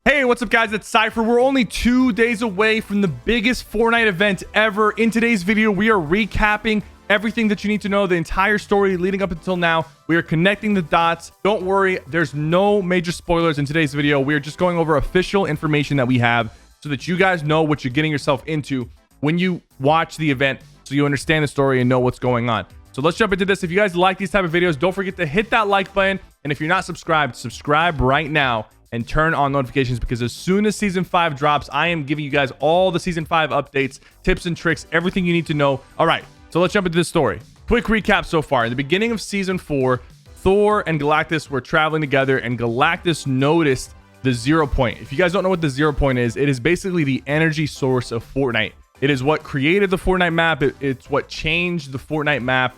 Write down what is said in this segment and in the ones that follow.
Hey, what's up guys? It's Cypher. We're only 2 days away from the biggest Fortnite event ever. In today's video, we are recapping everything that you need to know, the entire story leading up until now. We are connecting the dots. Don't worry, there's no major spoilers in today's video. We are just going over official information that we have so that you guys know what you're getting yourself into when you watch the event, so you understand the story and know what's going on. So let's jump into this. If you guys like these type of videos, don't forget to hit that like button. And if you're not subscribed, subscribe right now and turn on notifications, because as soon as season 5 drops, I am giving you guys all the season 5 updates, tips and tricks, everything you need to know. All right, so let's jump into this story. Quick recap so far. In the beginning of season 4, Thor and Galactus were traveling together, and Galactus noticed the 0 point. If you guys don't know what the 0 point is, it is basically the energy source of Fortnite. It is what created the Fortnite map. It's what changed the Fortnite map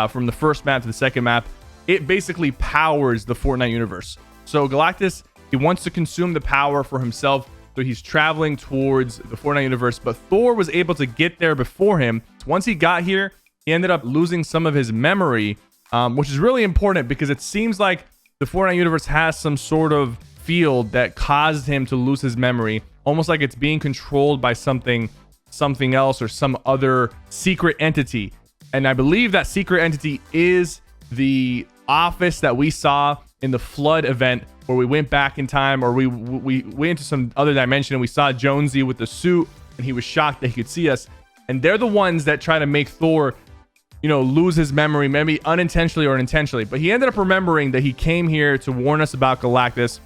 from the first map to the second map. It basically powers the Fortnite universe. So Galactus, he wants to consume the power for himself, so he's traveling towards the Fortnite universe, but Thor was able to get there before him. Once he got here, he ended up losing some of his memory, which is really important because it seems like the Fortnite universe has some sort of field that caused him to lose his memory, almost like it's being controlled by something else or some other secret entity. And I believe that secret entity is the office that we saw in the flood event, where we went back in time, or we went into some other dimension and we saw Jonesy with the suit, and he was shocked that he could see us. And they're the ones that try to make Thor, you know, lose his memory, maybe unintentionally or intentionally. But he ended up remembering that he came here to warn us about Galactus.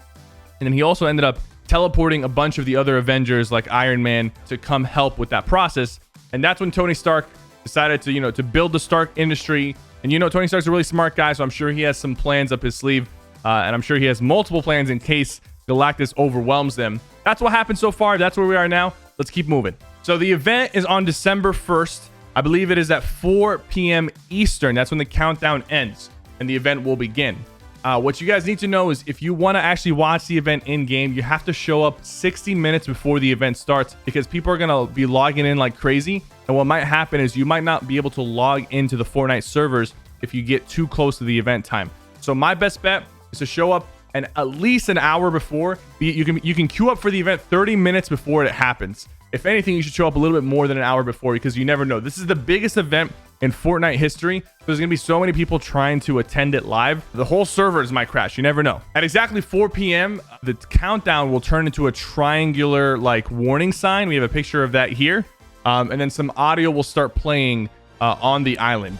And then he also ended up teleporting a bunch of the other Avengers like Iron Man to come help with that process. And that's when Tony Stark decided to, you know, to build the Stark industry. And you know, Tony Stark's a really smart guy, so I'm sure he has some plans up his sleeve. And I'm sure he has multiple plans in case Galactus overwhelms them. That's what happened so far. That's where we are now. Let's keep moving. So the event is on December 1st. I believe it is at 4 p.m. Eastern. That's when the countdown ends and the event will begin. What you guys need to know is if you want to actually watch the event in game, you have to show up 60 minutes before the event starts, because people are going to be logging in like crazy. And what might happen is you might not be able to log into the Fortnite servers if you get too close to the event time. So my best bet is to show up and at least an hour before. You can queue up for the event 30 minutes before it happens. If anything, you should show up a little bit more than an hour before, because you never know. This is the biggest event in Fortnite history. There's gonna be so many people trying to attend it live. The whole servers might crash. You never know. At exactly 4 p.m., the countdown will turn into a triangular like warning sign. We have a picture of that here. And then some audio will start playing on the island.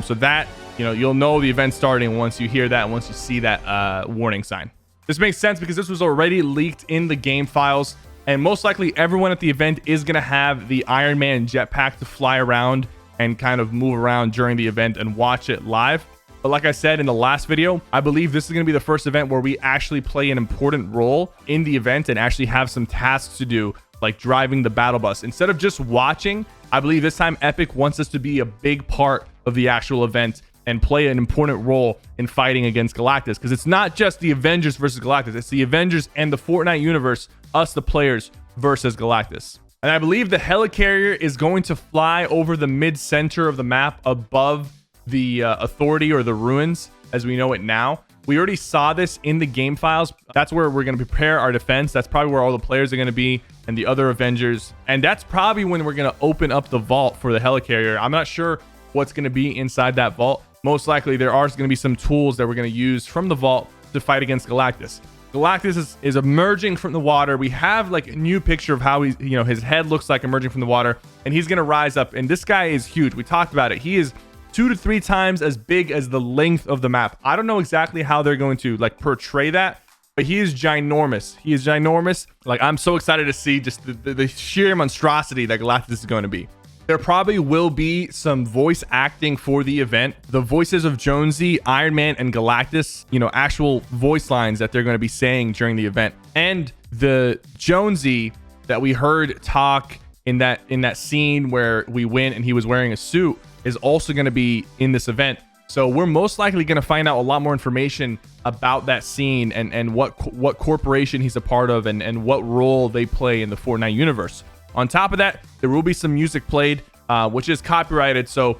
So that, you know, you'll know the event starting once you hear that and once you see that warning sign. This makes sense because this was already leaked in the game files, and most likely everyone at the event is going to have the Iron Man jetpack to fly around and kind of move around during the event and watch it live. But like I said in the last video, I believe this is going to be the first event where we actually play an important role in the event and actually have some tasks to do, like driving the battle bus. Instead of just watching, I believe this time Epic wants us to be a big part of the actual event and play an important role in fighting against Galactus, because it's not just the Avengers versus Galactus, it's the Avengers and the Fortnite universe, us the players versus Galactus. And I believe the helicarrier is going to fly over the mid-center of the map above the authority or the ruins as we know it now. We already saw this in the game files. That's where we're going to prepare our defense. That's probably where all the players are going to be and the other Avengers. And that's probably when we're going to open up the vault for the helicarrier. I'm not sure what's going to be inside that vault. Most likely there are going to be some tools that we're going to use from the vault to fight against Galactus. Galactus is emerging from the water. We have like a new picture of how he's, you know, his head looks like emerging from the water, and he's going to rise up. And this guy is huge. We talked about it. He is 2 to 3 times as big as the length of the map. I don't know exactly how they're going to like portray that, but he is ginormous. He is ginormous. Like, I'm so excited to see just the sheer monstrosity that Galactus is going to be. There probably will be some voice acting for the event. The voices of Jonesy, Iron Man, and Galactus, you know, actual voice lines that they're going to be saying during the event. And the Jonesy that we heard talk in that scene where we went and he was wearing a suit is also going to be in this event. So we're most likely going to find out a lot more information about that scene and what corporation he's a part of and what role they play in the Fortnite universe. On top of that, there will be some music played, which is copyrighted. So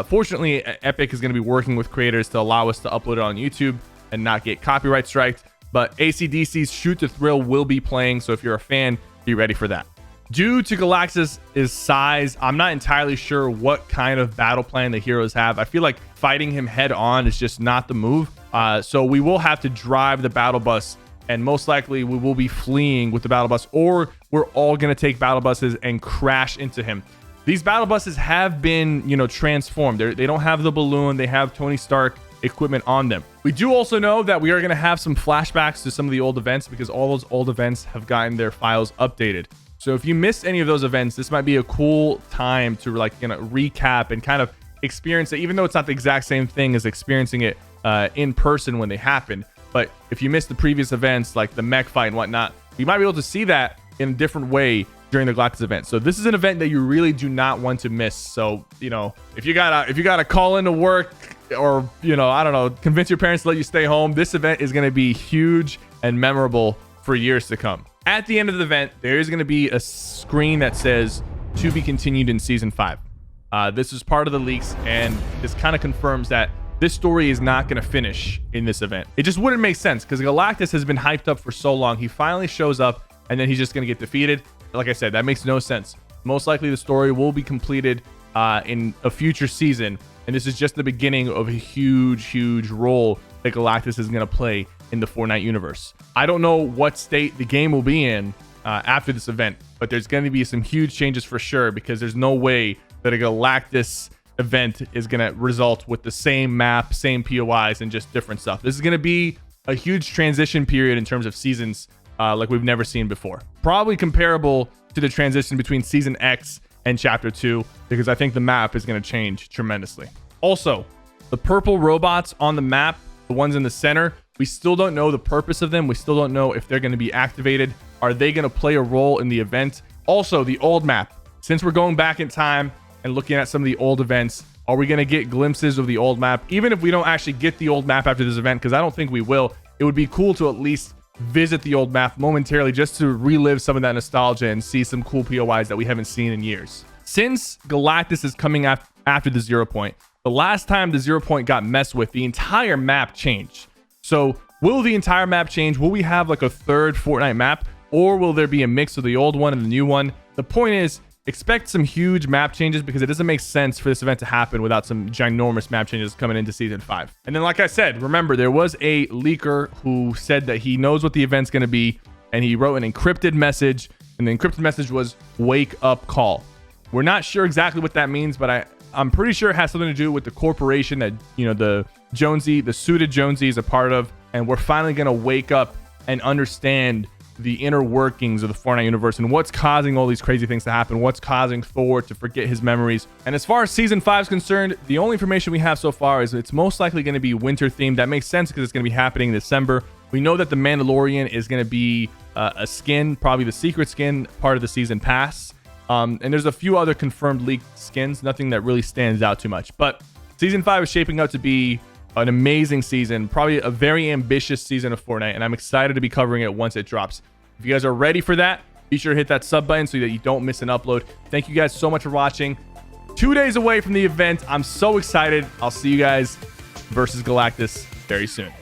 fortunately, Epic is going to be working with creators to allow us to upload it on YouTube and not get copyright striked. but AC/DC's Shoot to Thrill will be playing. So if you're a fan, be ready for that. Due to Galactus' size, I'm not entirely sure what kind of battle plan the heroes have. I feel like fighting him head on is just not the move. So we will have to drive the battle bus, and most likely we will be fleeing with the battle bus, or we're all going to take battle buses and crash into him. These battle buses have been, transformed. They don't have the balloon. They have Tony Stark equipment on them. We do also know that we are going to have some flashbacks to some of the old events, because all those old events have gotten their files updated. So if you missed any of those events, this might be a cool time to recap and kind of experience it, even though it's not the exact same thing as experiencing it in person when they happen. But if you missed the previous events, like the mech fight and whatnot, you might be able to see that in a different way during the Galactus event. So this is an event that you really do not want to miss. So, if you gotta call into work, or, I don't know, convince your parents to let you stay home, this event is going to be huge and memorable for years to come. At the end of the event, there is going to be a screen that says "To be continued in season 5." This is part of the leaks, and this kind of confirms that this story is not going to finish in this event. It just wouldn't make sense, because Galactus has been hyped up for so long. He finally shows up, and then he's just going to get defeated. Like I said, that makes no sense. Most likely the story will be completed in a future season, and this is just the beginning of a huge role that Galactus is going to play in the Fortnite universe. I don't know what state the game will be in after this event, but there's going to be some huge changes for sure, because there's no way that a Galactus event is going to result with the same map, same POIs, and just different stuff. This is going to be a huge transition period in terms of seasons, like we've never seen before. Probably comparable to the transition between Season X and Chapter 2, because I think the map is going to change tremendously. Also, the purple robots on the map, the ones in the center, we still don't know the purpose of them. We still don't know if they're going to be activated. Are they going to play a role in the event? Also, the old map. Since we're going back in time and looking at some of the old events, are we going to get glimpses of the old map? Even if we don't actually get the old map after this event, because I don't think we will, it would be cool to at least visit the old map momentarily, just to relive some of that nostalgia and see some cool POIs that we haven't seen in years. Since Galactus is coming after the 0 point, the last time the 0 point got messed with, the entire map changed. So will the entire map change? Will we have like a third Fortnite map, or will there be a mix of the old one and the new one? The point is, expect some huge map changes, because it doesn't make sense for this event to happen without some ginormous map changes coming into season 5. And then, like I said, remember, there was a leaker who said that he knows what the event's going to be, and he wrote an encrypted message, and the encrypted message was "wake up call." We're not sure exactly what that means, but I'm pretty sure it has something to do with the corporation that, the suited Jonesy is a part of, and we're finally going to wake up and understand the inner workings of the Fortnite universe and what's causing all these crazy things to happen, what's causing Thor to forget his memories. And as far as season 5 is concerned, the only information we have so far is it's most likely going to be winter themed. That makes sense, because it's going to be happening in December. We know that the Mandalorian is going to be a skin, probably the secret skin, part of the season pass. And there's a few other confirmed leaked skins, nothing that really stands out too much. But season 5 is shaping up to be an amazing season, probably a very ambitious season of Fortnite, and I'm excited to be covering it once it drops. If you guys are ready for that, be sure to hit that sub button so that you don't miss an upload. Thank you guys so much for watching. 2 days away from the event. I'm so excited. I'll see you guys versus Galactus very soon.